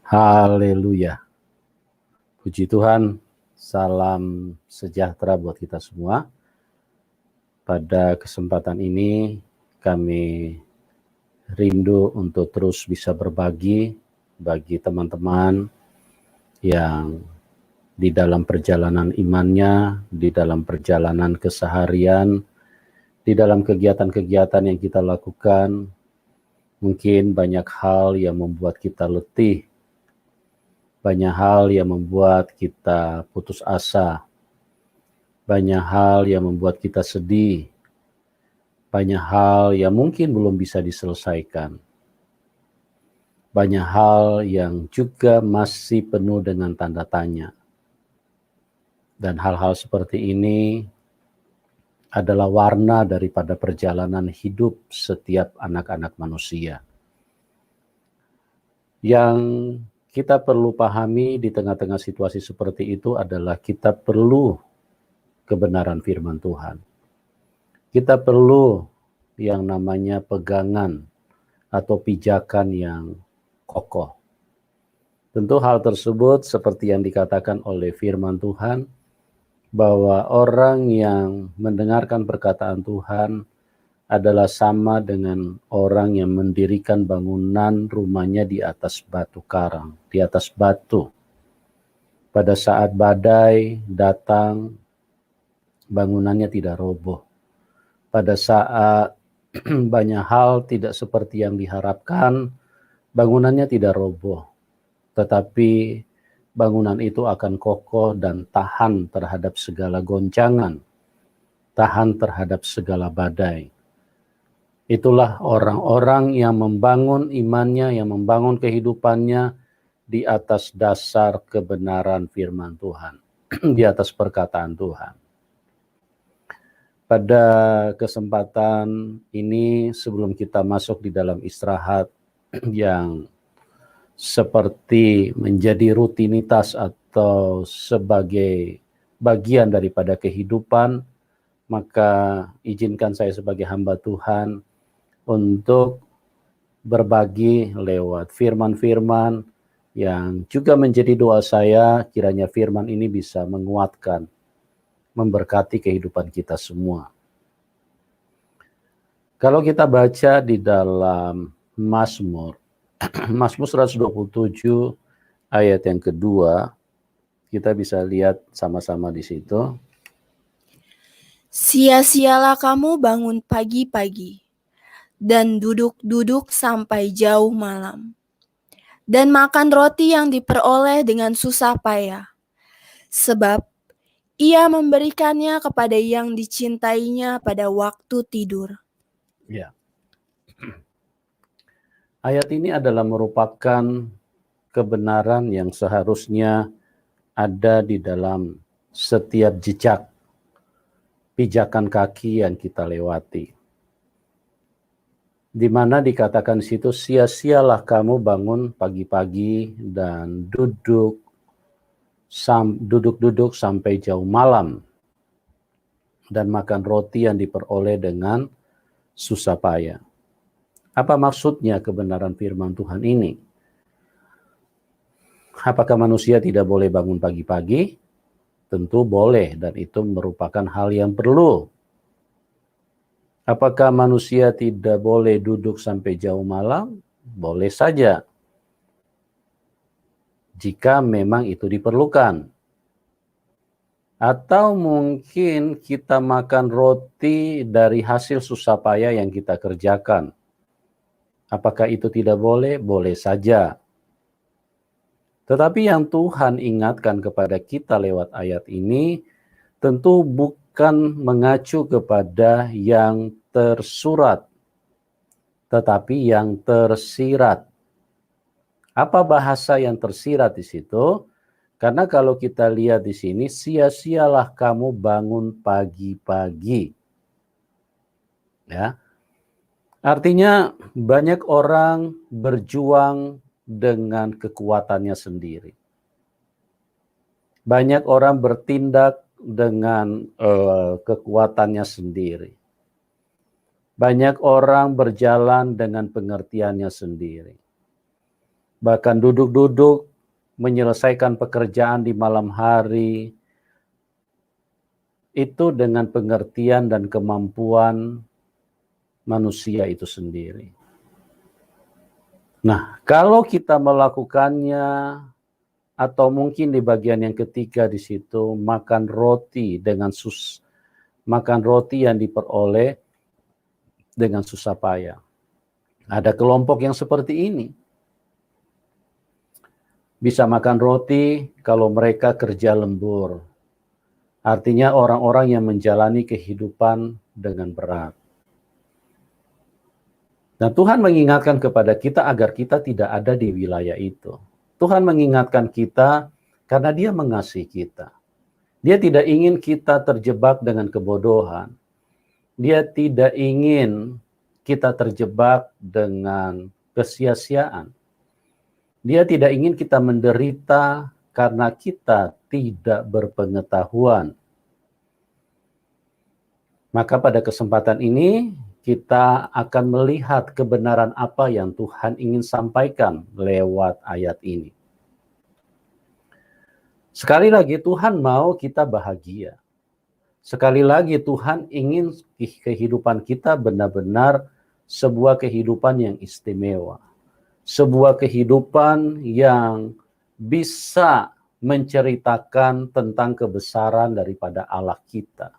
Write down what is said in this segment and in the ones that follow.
Haleluya. Puji Tuhan, salam sejahtera buat kita semua. Pada kesempatan ini kami rindu untuk terus bisa berbagi bagi teman-teman yang di dalam perjalanan imannya, di dalam perjalanan keseharian, di dalam kegiatan-kegiatan yang kita lakukan. Mungkin banyak hal yang membuat kita letih, banyak hal yang membuat kita putus asa, banyak hal yang membuat kita sedih, banyak hal yang mungkin belum bisa diselesaikan, banyak hal yang juga masih penuh dengan tanda tanya. Dan hal-hal seperti ini adalah warna daripada perjalanan hidup setiap anak-anak manusia. Yang kita perlu pahami di tengah-tengah situasi seperti itu adalah kita perlu kebenaran firman Tuhan. Kita perlu yang namanya pegangan atau pijakan yang kokoh. Tentu hal tersebut seperti yang dikatakan oleh firman Tuhan, bahwa orang yang mendengarkan perkataan Tuhan adalah sama dengan orang yang mendirikan bangunan rumahnya di atas batu karang, di atas batu. Pada saat badai datang, bangunannya tidak roboh. Pada saat banyak hal tidak seperti yang diharapkan, bangunannya tidak roboh. Tetapi bangunan itu akan kokoh dan tahan terhadap segala goncangan, tahan terhadap segala badai. Itulah orang-orang yang membangun imannya, yang membangun kehidupannya di atas dasar kebenaran firman Tuhan, di atas perkataan Tuhan. Pada kesempatan ini, sebelum kita masuk di dalam istirahat yang seperti menjadi rutinitas atau sebagai bagian daripada kehidupan, maka izinkan saya sebagai hamba Tuhan untuk berbagi lewat firman-firman yang juga menjadi doa saya, kiranya firman ini bisa menguatkan, memberkati kehidupan kita semua. Kalau kita baca di dalam Mazmur, Mazmur 127 ayat yang kedua, kita bisa lihat sama-sama di situ. Sia-sialah kamu bangun pagi-pagi dan duduk-duduk sampai jauh malam, dan makan roti yang diperoleh dengan susah payah, sebab ia memberikannya kepada yang dicintainya pada waktu tidur. Ya. Ayat ini adalah merupakan kebenaran yang seharusnya ada di dalam setiap jejak pijakan kaki yang kita lewati. Di mana dikatakan di situ, sia-sialah kamu bangun pagi-pagi dan duduk-duduk sampai jauh malam, dan makan roti yang diperoleh dengan susah payah. Apa maksudnya kebenaran firman Tuhan ini? Apakah manusia tidak boleh bangun pagi-pagi? Tentu boleh, dan itu merupakan hal yang perlu. Apakah manusia tidak boleh duduk sampai jauh malam? Boleh saja, jika memang itu diperlukan. Atau mungkin kita makan roti dari hasil susah payah yang kita kerjakan. Apakah itu tidak boleh? Boleh saja. Tetapi yang Tuhan ingatkan kepada kita lewat ayat ini, tentu bukan mengacu kepada yang tersurat, tetapi yang tersirat. Apa bahasa yang tersirat di situ? Karena kalau kita lihat di sini, sia-sialah kamu bangun pagi-pagi. Ya. Artinya banyak orang berjuang dengan kekuatannya sendiri. Banyak orang bertindak dengan kekuatannya sendiri. Banyak orang berjalan dengan pengertiannya sendiri. bahkan duduk-duduk menyelesaikan pekerjaan di malam hari, itu dengan pengertian dan kemampuan manusia itu sendiri. Nah, kalau kita melakukannya, atau mungkin di bagian yang ketiga di situ, makan roti yang diperoleh dengan susah payah. Ada kelompok yang seperti ini. Bisa makan roti kalau mereka kerja lembur. Artinya orang-orang yang menjalani kehidupan dengan berat. Nah, Tuhan mengingatkan kepada kita agar kita tidak ada di wilayah itu. Tuhan mengingatkan kita karena Dia mengasihi kita. Dia tidak ingin kita terjebak dengan kebodohan. Dia tidak ingin kita terjebak dengan kesia-siaan. Dia tidak ingin kita menderita karena kita tidak berpengetahuan. Maka pada kesempatan ini kita akan melihat kebenaran apa yang Tuhan ingin sampaikan lewat ayat ini. Sekali lagi Tuhan mau kita bahagia. Sekali lagi Tuhan ingin kehidupan kita benar-benar sebuah kehidupan yang istimewa. Sebuah kehidupan yang bisa menceritakan tentang kebesaran daripada Allah kita.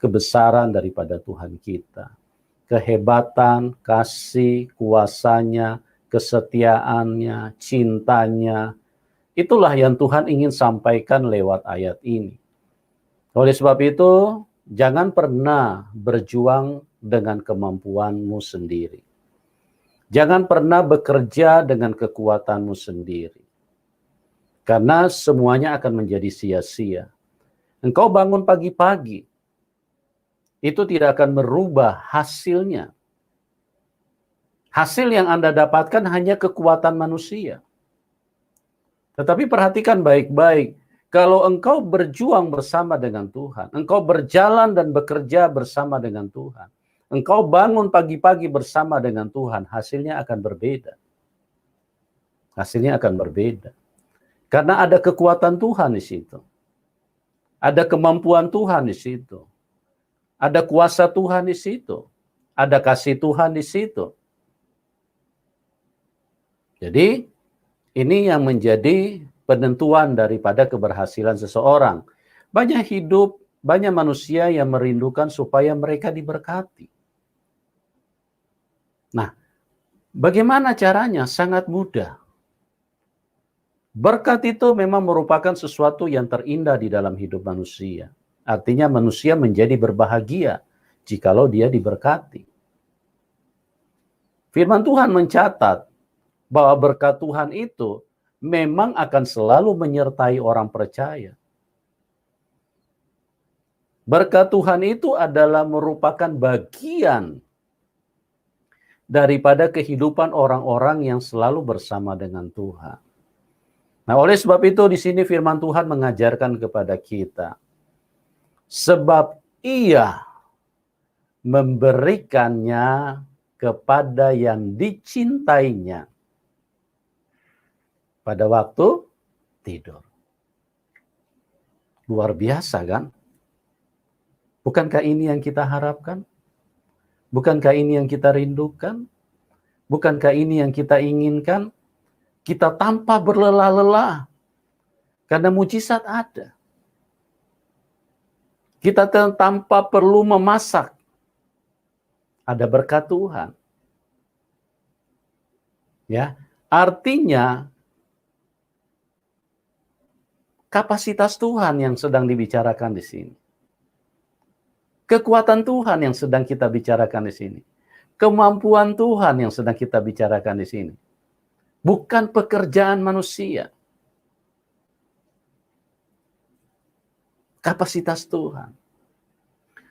Kebesaran daripada Tuhan kita. Kehebatan, kasih, kuasanya, kesetiaannya, cintanya. Itulah yang Tuhan ingin sampaikan lewat ayat ini. Oleh sebab itu, jangan pernah berjuang dengan kemampuanmu sendiri. Jangan pernah bekerja dengan kekuatanmu sendiri. Karena semuanya akan menjadi sia-sia. Engkau bangun pagi-pagi, itu tidak akan merubah hasilnya. Hasil yang Anda dapatkan hanya kekuatan manusia. Tetapi perhatikan baik-baik, kalau engkau berjuang bersama dengan Tuhan, engkau berjalan dan bekerja bersama dengan Tuhan, engkau bangun pagi-pagi bersama dengan Tuhan, hasilnya akan berbeda. Hasilnya akan berbeda. Karena ada kekuatan Tuhan di situ. Ada kemampuan Tuhan di situ. Ada kuasa Tuhan di situ. Ada kasih Tuhan di situ. Jadi, ini yang menjadi penentuan daripada keberhasilan seseorang. Banyak manusia yang merindukan supaya mereka diberkati. Nah, bagaimana caranya? Sangat mudah. Berkat itu memang merupakan sesuatu yang terindah di dalam hidup manusia. Artinya manusia menjadi berbahagia jikalau dia diberkati. Firman Tuhan mencatat bahwa berkat Tuhan itu memang akan selalu menyertai orang percaya. Berkat Tuhan itu adalah merupakan bagian daripada kehidupan orang-orang yang selalu bersama dengan Tuhan. Nah, oleh sebab itu di sini firman Tuhan mengajarkan kepada kita, sebab Ia memberikannya kepada yang dicintainya pada waktu tidur. Luar biasa kan? Bukankah ini yang kita harapkan? Bukankah ini yang kita rindukan? Bukankah ini yang kita inginkan? Kita tanpa berlelah-lelah. Karena mujizat ada. Kita tanpa perlu memasak. Ada berkat Tuhan. Ya, artinya kapasitas Tuhan yang sedang dibicarakan di sini. Kekuatan Tuhan yang sedang kita bicarakan di sini. Kemampuan Tuhan yang sedang kita bicarakan di sini. Bukan pekerjaan manusia. Kapasitas Tuhan.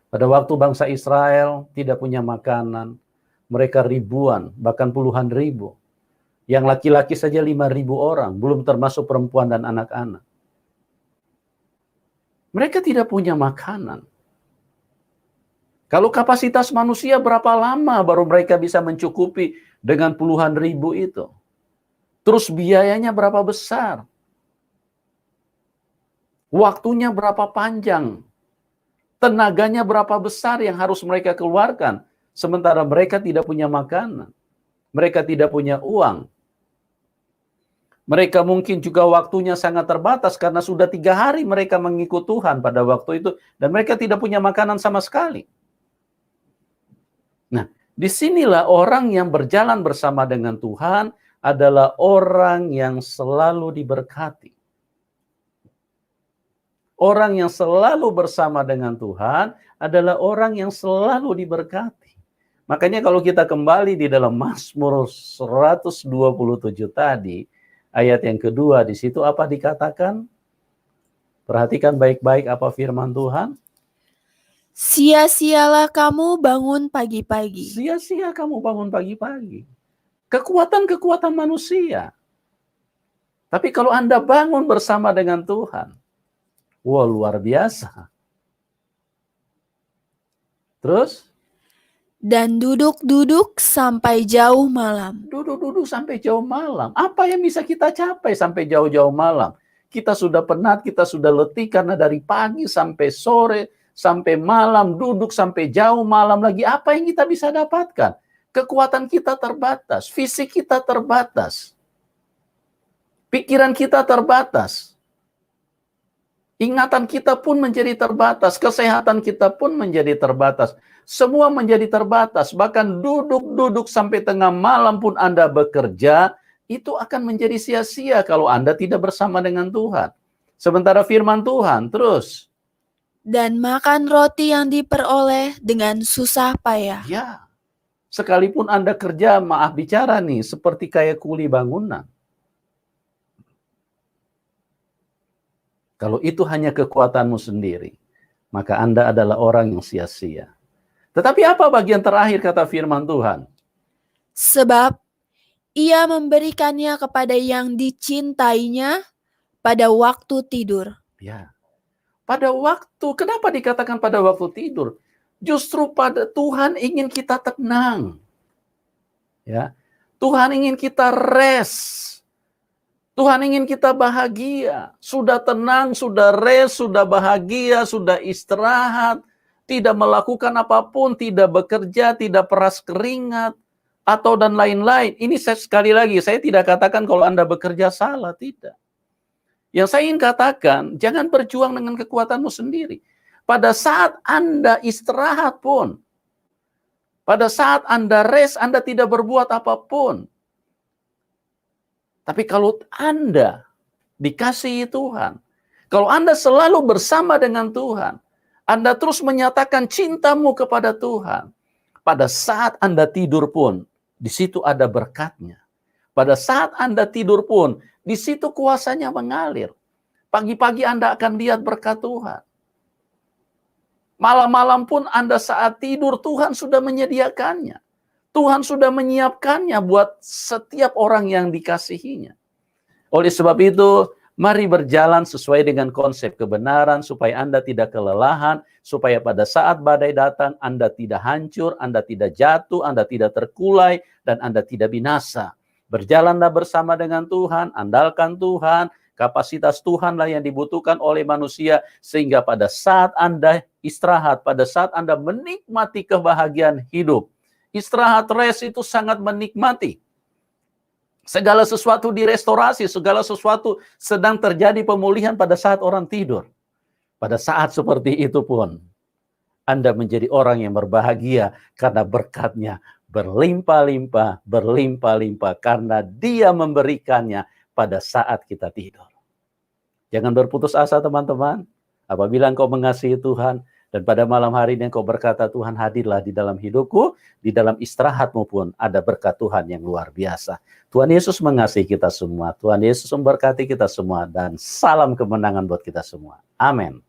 Pada waktu bangsa Israel tidak punya makanan, mereka ribuan, bahkan puluhan ribu. Yang laki-laki saja 5.000 orang, belum termasuk perempuan dan anak-anak. Mereka tidak punya makanan. Kalau kapasitas manusia berapa lama baru mereka bisa mencukupi dengan puluhan ribu itu? Terus biayanya berapa besar? Waktunya berapa panjang? Tenaganya berapa besar yang harus mereka keluarkan? Sementara mereka tidak punya makanan. Mereka tidak punya uang. Mereka mungkin juga waktunya sangat terbatas karena sudah 3 hari mereka mengikut Tuhan pada waktu itu. Dan mereka tidak punya makanan sama sekali. Nah, disinilah orang yang berjalan bersama dengan Tuhan adalah orang yang selalu diberkati. Orang yang selalu bersama dengan Tuhan adalah orang yang selalu diberkati. Makanya kalau kita kembali di dalam Mazmur 127 tadi, ayat yang kedua di situ apa dikatakan? Perhatikan baik-baik apa firman Tuhan. Sia-sialah kamu bangun pagi-pagi. Sia-sia kamu bangun pagi-pagi. Kekuatan-kekuatan manusia. Tapi kalau Anda bangun bersama dengan Tuhan, wah luar biasa. Terus? Dan duduk-duduk sampai jauh malam. Duduk-duduk sampai jauh malam. Apa yang bisa kita capai sampai jauh-jauh malam? Kita sudah penat, kita sudah letih karena dari pagi sampai sore, sampai malam, duduk sampai jauh malam lagi. Apa yang kita bisa dapatkan? Kekuatan kita terbatas, fisik kita terbatas, pikiran kita terbatas, ingatan kita pun menjadi terbatas, kesehatan kita pun menjadi terbatas. Semua menjadi terbatas, bahkan duduk-duduk sampai tengah malam pun Anda bekerja, itu akan menjadi sia-sia kalau Anda tidak bersama dengan Tuhan. Sementara firman Tuhan, terus. Dan makan roti yang diperoleh dengan susah payah. Ya, sekalipun Anda kerja, maaf bicara nih, seperti kayak kuli bangunan. Kalau itu hanya kekuatanmu sendiri, maka Anda adalah orang yang sia-sia. Tetapi apa bagian terakhir kata firman Tuhan? Sebab ia memberikannya kepada yang dicintainya pada waktu tidur. Ya, pada waktu, kenapa dikatakan pada waktu tidur? Justru pada Tuhan ingin kita tenang. Ya, Tuhan ingin kita rest. Tuhan ingin kita bahagia. Sudah tenang, sudah rest, sudah bahagia, sudah istirahat. Tidak melakukan apapun, tidak bekerja, tidak peras keringat, atau dan lain-lain. Ini sekali lagi, saya tidak katakan kalau Anda bekerja salah, tidak. Yang saya ingin katakan, jangan berjuang dengan kekuatanmu sendiri. Pada saat Anda istirahat pun, pada saat Anda rest, Anda tidak berbuat apapun. Tapi kalau Anda dikasihi Tuhan, kalau Anda selalu bersama dengan Tuhan, Anda terus menyatakan cintamu kepada Tuhan, pada saat Anda tidur pun, di situ ada berkatnya. Pada saat Anda tidur pun, di situ kuasanya mengalir. Pagi-pagi Anda akan lihat berkat Tuhan. Malam-malam pun Anda saat tidur, Tuhan sudah menyediakannya. Tuhan sudah menyiapkannya buat setiap orang yang dikasihinya. Oleh sebab itu, mari berjalan sesuai dengan konsep kebenaran, supaya Anda tidak kelelahan, supaya pada saat badai datang, Anda tidak hancur, Anda tidak jatuh, Anda tidak terkulai, dan Anda tidak binasa. Berjalanlah bersama dengan Tuhan, andalkan Tuhan, kapasitas Tuhanlah yang dibutuhkan oleh manusia, sehingga pada saat Anda istirahat, pada saat Anda menikmati kebahagiaan hidup, istirahat rest itu sangat menikmati. Segala sesuatu direstorasi, segala sesuatu sedang terjadi pemulihan pada saat orang tidur. Pada saat seperti itu pun, Anda menjadi orang yang berbahagia karena berkatnya berlimpah-limpah, berlimpah-limpah karena Dia memberikannya pada saat kita tidur. Jangan berputus asa teman-teman. Apabila engkau mengasihi Tuhan, dan pada malam hari ini engkau berkata, Tuhan hadirlah di dalam hidupku, di dalam istirahatmu pun ada berkat Tuhan yang luar biasa. Tuhan Yesus mengasihi kita semua. Tuhan Yesus memberkati kita semua. Dan salam kemenangan buat kita semua. Amin.